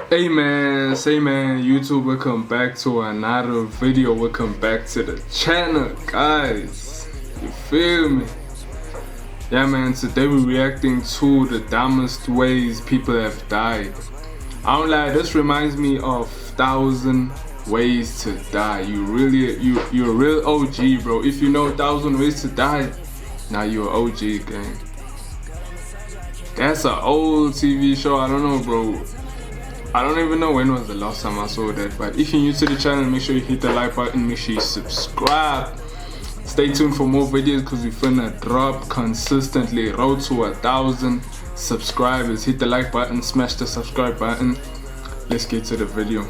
Say man, YouTube, welcome back to another video. Welcome back to the channel, guys. You feel me? Yeah, man. Today we're reacting to the dumbest ways people have died. I don't lie. This reminds me of 1,000 Ways to Die. You're a real OG, bro. If you know 1,000 Ways to Die, now you're an OG, gang. That's an old TV show. I don't know, bro. I don't even know when was the last time I saw that, but if you're new to the channel, make sure you hit the like button, make sure you subscribe. Stay tuned for more videos because we're finna drop consistently. Road to 1,000 subscribers. Hit the like button, smash the subscribe button. Let's get to the video.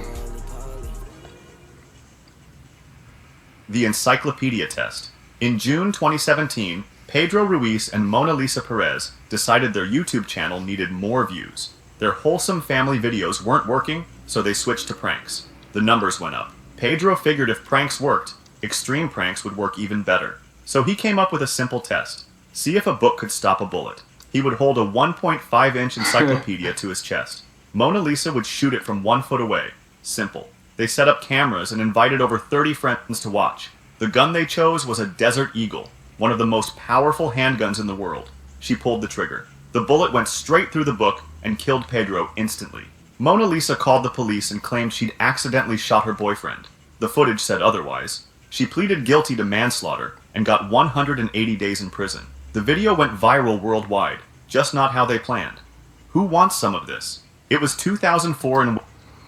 The Encyclopedia Test. In June 2017, Pedro Ruiz and Mona Lisa Perez decided their YouTube channel needed more views. Their wholesome family videos weren't working, so they switched to pranks. The numbers went up. Pedro figured if pranks worked, extreme pranks would work even better. So he came up with a simple test. See if a book could stop a bullet. He would hold a 1.5-inch encyclopedia to his chest. Mona Lisa would shoot it from 1 foot away. Simple. They set up cameras and invited over 30 friends to watch. The gun they chose was a Desert Eagle, one of the most powerful handguns in the world. She pulled the trigger. The bullet went straight through the book and killed Pedro instantly. Mona Lisa called the police and claimed she'd accidentally shot her boyfriend. The footage said otherwise. She pleaded guilty to manslaughter and got 180 days in prison. The video went viral worldwide, just not how they planned. Who wants some of this? It was 2004 and...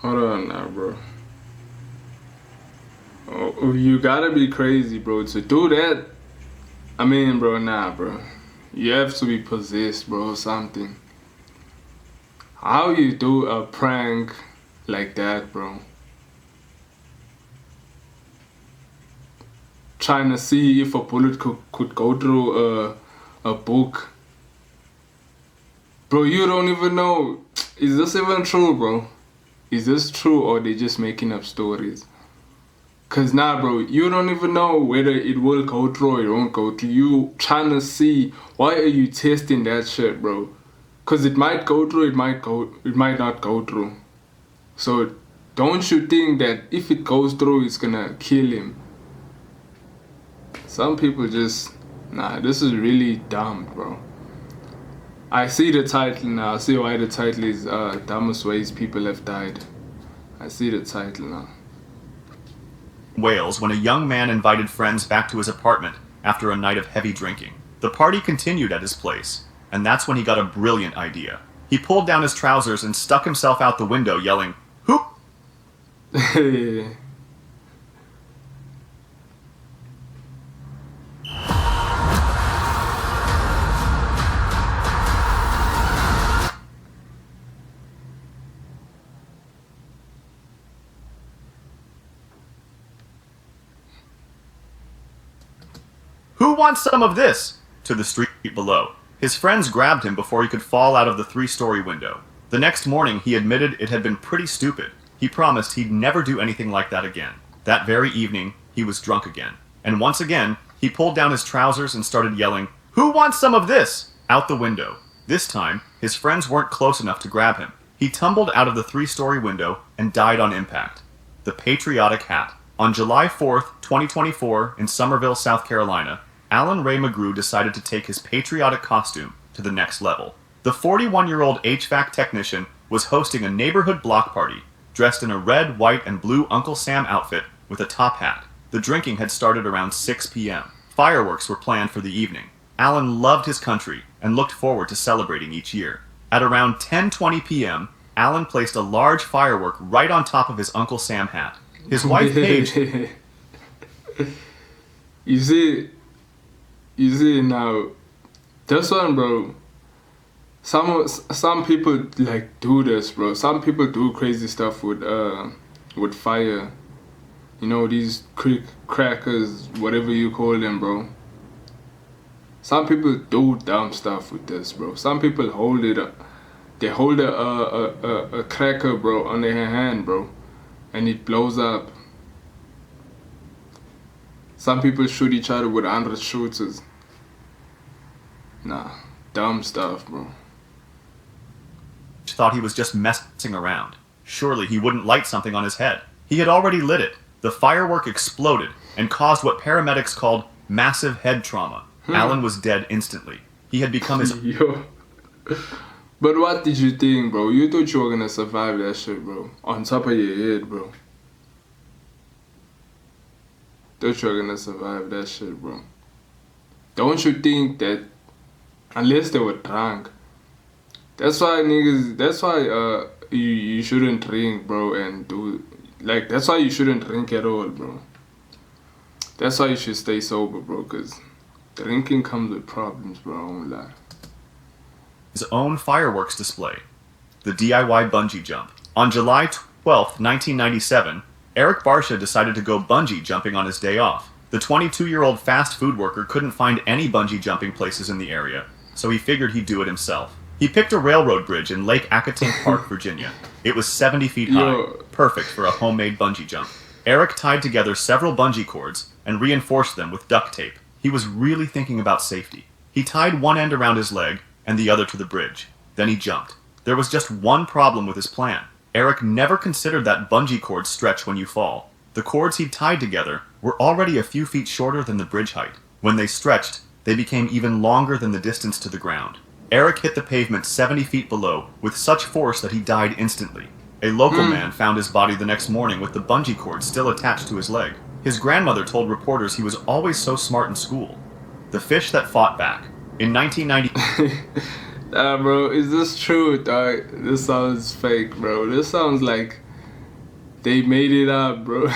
Hold on now, bro. Oh, you gotta be crazy, bro, to do that. I mean, bro, nah, bro. You have to be possessed, bro, or something. How you do a prank like that, bro? Trying to see if a bullet could go through a book. Bro, you don't even know. Is this even true, bro? Is this true or they just making up stories? Cause nah, bro, you don't even know whether it will go through or it won't go through. You trying to see, why are you testing that shit, bro? Cause it might go through, it might not go through. So don't you think that if it goes through, it's gonna kill him? Some people just, nah, this is really dumb, bro. I see the title now. I see why the title is Dumbest Ways People Have Died. I see the title now. Wales when a young man invited friends back to his apartment after a night of heavy drinking. The party continued at his place, and that's when he got a brilliant idea. He pulled down his trousers and stuck himself out the window yelling, "Who?" "Who wants some of this?" to the street below. His friends grabbed him before he could fall out of the 3-story window. The next morning, he admitted it had been pretty stupid. He promised he'd never do anything like that again. That very evening, he was drunk again. And once again, he pulled down his trousers and started yelling, "Who wants some of this?" out the window. This time, his friends weren't close enough to grab him. He tumbled out of the 3-story window and died on impact. The Patriotic Hat. On July 4th, 2024, in Summerville, South Carolina, Alan Ray McGrew decided to take his patriotic costume to the next level. The 41-year-old HVAC technician was hosting a neighborhood block party, dressed in a red, white, and blue Uncle Sam outfit with a top hat. The drinking had started around 6 p.m. Fireworks were planned for the evening. Alan loved his country and looked forward to celebrating each year. At around 10:20 p.m., Alan placed a large firework right on top of his Uncle Sam hat. His wife, Paige... You see now, this one, bro. Some people like do this, bro. Some people do crazy stuff with fire. You know, these crackers, whatever you call them, bro. Some people do dumb stuff with this, bro. Some people hold it up. They hold a cracker, bro, on their hand, bro, and it blows up. Some people shoot each other with 100 shooters. Nah, dumb stuff, bro. thought he was just messing around. Surely he wouldn't light something on his head. He had already lit it. The firework exploded and caused what paramedics called massive head trauma. Alan was dead instantly. He had become his... Yo. But what did you think, bro? You thought you were gonna survive that shit, bro. On top of your head, bro. Thought you were gonna survive that shit, bro. Don't you think that, unless they were drunk, that's why you shouldn't drink, bro, and do, like, that's why you shouldn't drink at all, bro. That's why you should stay sober, bro, because drinking comes with problems, bro, I won't lie. His own fireworks display, the DIY bungee jump. On July 12th, 1997, Eric Barsha decided to go bungee jumping on his day off. The 22-year-old fast food worker couldn't find any bungee jumping places in the area, so he figured he'd do it himself. He picked a railroad bridge in Lake Accotink Park, Virginia. It was 70 feet high, perfect for a homemade bungee jump. Eric tied together several bungee cords and reinforced them with duct tape. He was really thinking about safety. He tied one end around his leg and the other to the bridge. Then he jumped. There was just one problem with his plan. Eric never considered that bungee cords stretch when you fall. The cords he'd tied together were already a few feet shorter than the bridge height. When they stretched, they became even longer than the distance to the ground. Eric hit the pavement 70 feet below with such force that he died instantly. A local man found his body the next morning with the bungee cord still attached to his leg. His grandmother told reporters he was always so smart in school. The fish that fought back. In 1990... Nah, bro, is this true, dog? This sounds fake, bro. This sounds like they made it up, bro.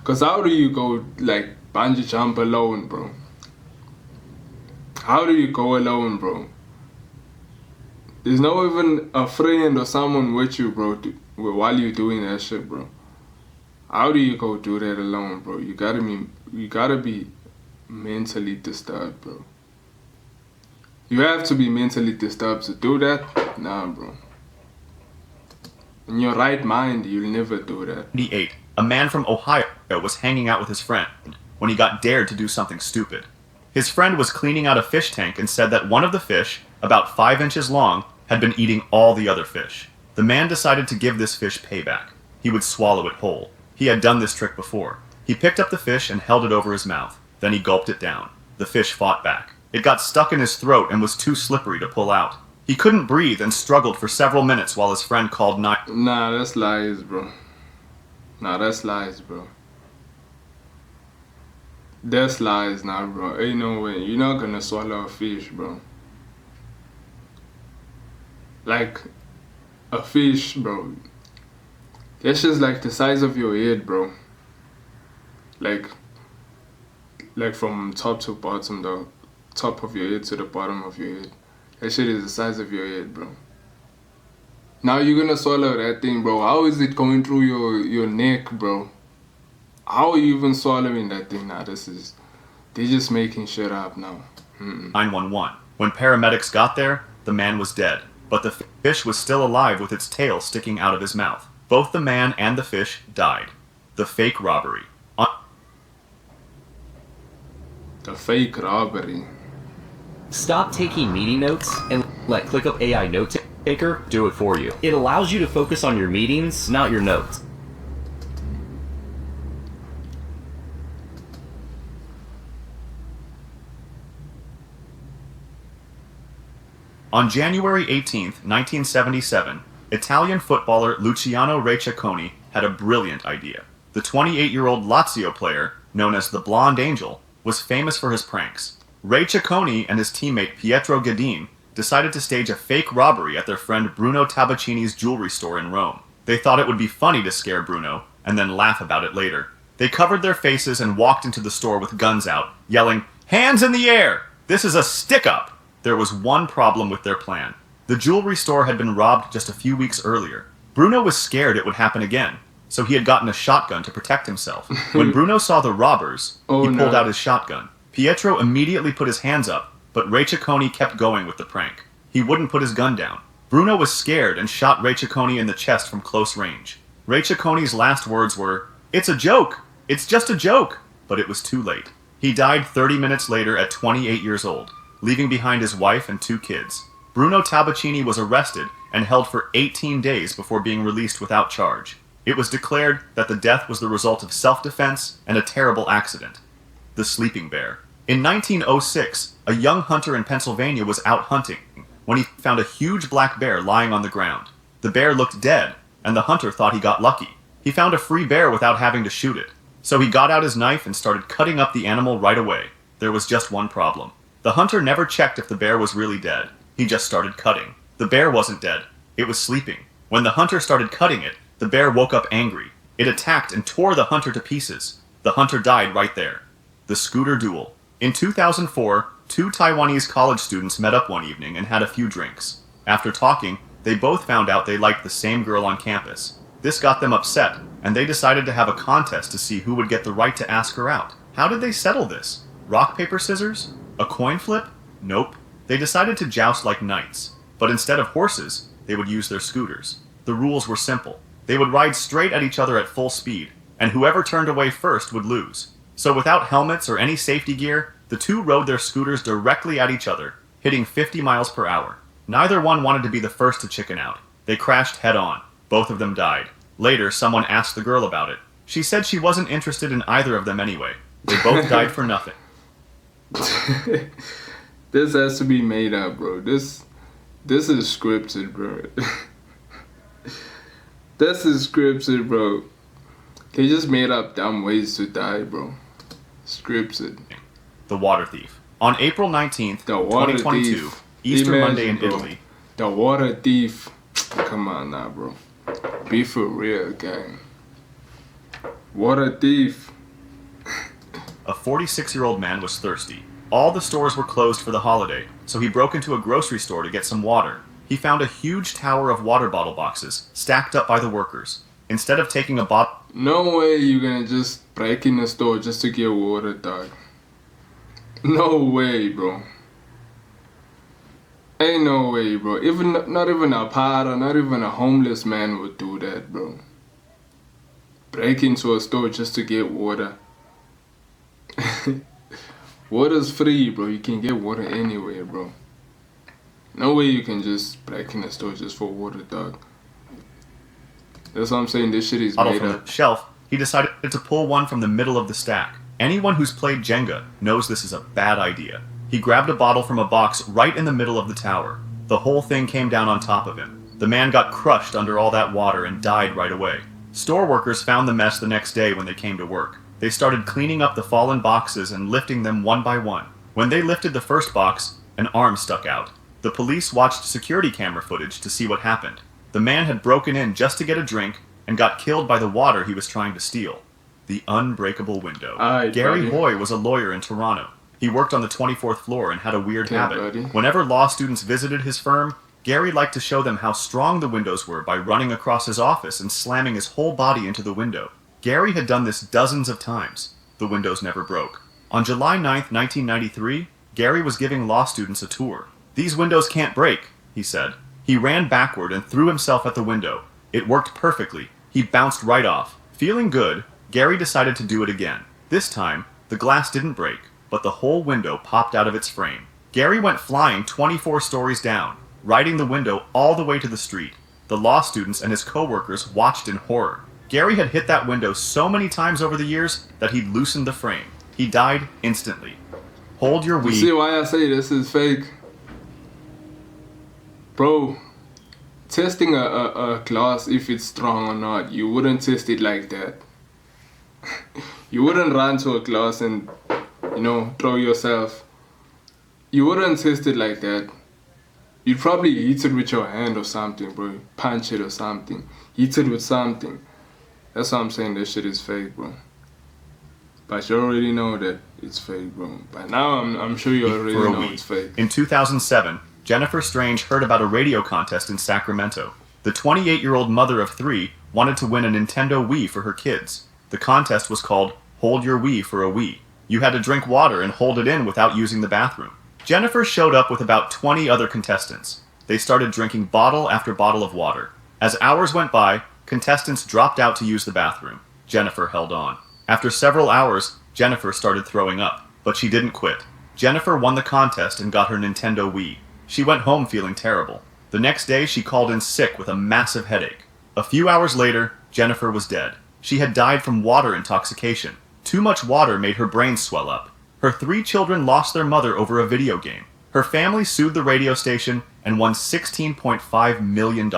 Cause how do you go, like, bungee jump alone, bro? How do you go alone, bro? There's no even a friend or someone with you, bro, while you're doing that shit, bro. How do you go do that alone, bro? You gotta be mentally disturbed, bro. You have to be mentally disturbed to do that? Nah, bro. In your right mind, you'll never do that. 1998, a man from Ohio was hanging out with his friend when he got dared to do something stupid. His friend was cleaning out a fish tank and said that one of the fish, about 5 inches long, had been eating all the other fish. The man decided to give this fish payback. He would swallow it whole. He had done this trick before. He picked up the fish and held it over his mouth. Then he gulped it down. The fish fought back. It got stuck in his throat and was too slippery to pull out. He couldn't breathe and struggled for several minutes while his friend called 911. Nah, that's lies, bro. Nah, that's lies, bro. That's lies now, bro. Ain't no way. You're not gonna swallow a fish, bro. Like, a fish, bro. That's just like the size of your head, bro. Like from top to bottom, the top of your head to the bottom of your head. That shit is the size of your head, bro. Now you're gonna swallow that thing, bro. How is it going through your neck, bro? How are you even swallowing that thing now? They're just making shit up now. 911. When paramedics got there, the man was dead, but the fish was still alive with its tail sticking out of his mouth. Both the man and the fish died. The fake robbery. The fake robbery. Stop taking meeting notes and let ClickUp AI Note Taker do it for you. It allows you to focus on your meetings, not your notes. On January 18th, 1977, Italian footballer Luciano Recchiaconi had a brilliant idea. The 28-year-old Lazio player, known as the Blonde Angel, was famous for his pranks. Recchiaconi and his teammate Pietro Gadin decided to stage a fake robbery at their friend Bruno Tabacini's jewelry store in Rome. They thought it would be funny to scare Bruno, and then laugh about it later. They covered their faces and walked into the store with guns out, yelling, "Hands in the air! This is a stick-up!" There was one problem with their plan. The jewelry store had been robbed just a few weeks earlier. Bruno was scared it would happen again, so he had gotten a shotgun to protect himself. When Bruno saw the robbers, he pulled out his shotgun. Pietro immediately put his hands up, but Recchiaconi kept going with the prank. He wouldn't put his gun down. Bruno was scared and shot Recchiaconi in the chest from close range. Recchiaconi's last words were, "It's a joke! It's just a joke!" But it was too late. He died 30 minutes later at 28 years old, leaving behind his wife and 2 kids. Bruno Tabacini was arrested and held for 18 days before being released without charge. It was declared that the death was the result of self-defense and a terrible accident. The sleeping bear. In 1906, a young hunter in Pennsylvania was out hunting when he found a huge black bear lying on the ground. The bear looked dead, and the hunter thought he got lucky. He found a free bear without having to shoot it. So he got out his knife and started cutting up the animal right away. There was just one problem. The hunter never checked if the bear was really dead. He just started cutting. The bear wasn't dead. It was sleeping. When the hunter started cutting it, the bear woke up angry. It attacked and tore the hunter to pieces. The hunter died right there. The scooter duel. In 2004, two Taiwanese college students met up one evening and had a few drinks. After talking, they both found out they liked the same girl on campus. This got them upset, and they decided to have a contest to see who would get the right to ask her out. How did they settle this? Rock, paper, scissors? A coin flip? Nope. They decided to joust like knights, but instead of horses, they would use their scooters. The rules were simple. They would ride straight at each other at full speed, and whoever turned away first would lose. So without helmets or any safety gear, the two rode their scooters directly at each other, hitting 50 miles per hour. Neither one wanted to be the first to chicken out. They crashed head-on. Both of them died. Later, someone asked the girl about it. She said she wasn't interested in either of them anyway. They both died for nothing. This has to be made up, bro. This is scripted, bro. This is scripted, bro. They just made up dumb ways to die, bro. Scripted. The Water Thief. On April 19th, 2022, Easter Monday in Italy. The Water Thief. Come on now, bro. Be for real, gang. Water Thief. A 46-year-old man was thirsty. All the stores were closed for the holiday, so he broke into a grocery store to get some water. He found a huge tower of water bottle boxes, stacked up by the workers. Instead of taking a bottle... No way you're gonna just break in the store just to get water, dog. No way, bro. Ain't no way, bro. Not even a pirate, not even a homeless man would do that, bro. Break into a store just to get water. Water's free, bro. You can get water anywhere, bro. No way you can just break in the store just for water, dog. That's what I'm saying. This shit is made from up. The shelf. He decided to pull one from the middle of the stack. Anyone who's played Jenga knows this is a bad idea. He grabbed a bottle from a box right in the middle of the tower. The whole thing came down on top of him. The man got crushed under all that water and died right away. Store workers found the mess the next day when they came to work. They started cleaning up the fallen boxes and lifting them one by one. When they lifted the first box, an arm stuck out. The police watched security camera footage to see what happened. The man had broken in just to get a drink and got killed by the water he was trying to steal. The unbreakable window. Gary Hoy was a lawyer in Toronto. He worked on the 24th floor and had a weird habit. Whenever law students visited his firm, Gary liked to show them how strong the windows were by running across his office and slamming his whole body into the window. Gary had done this dozens of times. The windows never broke. On July 9th, 1993, Gary was giving law students a tour. "These windows can't break," he said. He ran backward and threw himself at the window. It worked perfectly. He bounced right off. Feeling good, Gary decided to do it again. This time, the glass didn't break, but the whole window popped out of its frame. Gary went flying 24 stories down, riding the window all the way to the street. The law students and his co-workers watched in horror. Gary had hit that window so many times over the years that he'd loosened the frame. He died instantly. Hold your weed. You see why I say this is fake? Bro, testing a glass if it's strong or not, you wouldn't test it like that. You wouldn't run to a glass and, throw yourself. You wouldn't test it like that. You'd probably hit it with your hand or something, bro. Punch it or something. Hit it with something. That's why I'm saying this shit is fake, bro. But you already know that it's fake, bro. By now, I'm sure you already know it's fake. In 2007, Jennifer Strange heard about a radio contest in Sacramento. The 28-year-old mother of 3 wanted to win a Nintendo Wii for her kids. The contest was called Hold Your Wii for a Wii. You had to drink water and hold it in without using the bathroom. Jennifer showed up with about 20 other contestants. They started drinking bottle after bottle of water. As hours went by, contestants dropped out to use the bathroom. Jennifer held on. After several hours, Jennifer started throwing up, but she didn't quit. Jennifer won the contest and got her Nintendo Wii. She went home feeling terrible. The next day, she called in sick with a massive headache. A few hours later, Jennifer was dead. She had died from water intoxication. Too much water made her brain swell up. Her 3 children lost their mother over a video game. Her family sued the radio station and won $16.5 million.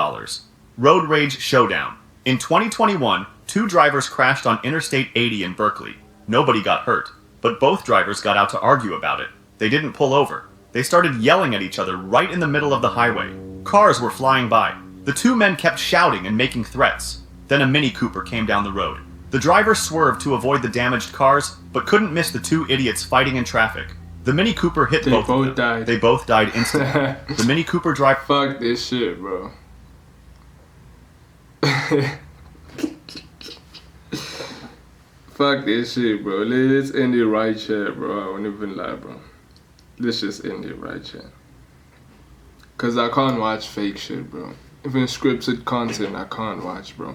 Road Rage Showdown. In 2021, 2 drivers crashed on Interstate 80 in Berkeley. Nobody got hurt, but both drivers got out to argue about it. They didn't pull over. They started yelling at each other right in the middle of the highway. Cars were flying by. The 2 men kept shouting and making threats. Then a Mini Cooper came down the road. The driver swerved to avoid the damaged cars, but couldn't miss the 2 idiots fighting in traffic. The Mini Cooper hit both of them. Died. They both died instantly. The Mini Cooper driver... Fuck this shit, bro. Fuck this shit, bro. Let's end it right here, bro. I won't even lie, bro. Let's just end it right here. Cause I can't watch fake shit, bro. Even scripted content, I can't watch, bro.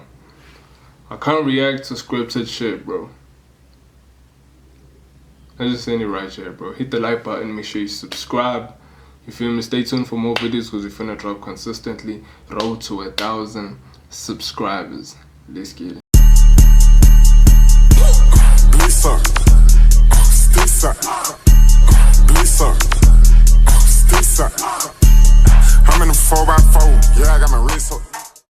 I can't react to scripted shit, bro. Let's just end it right here, bro. Hit the like button, make sure you subscribe. You feel me? Stay tuned for more videos because we're finna drop consistently. Road to 1,000 subscribers. Let's get it.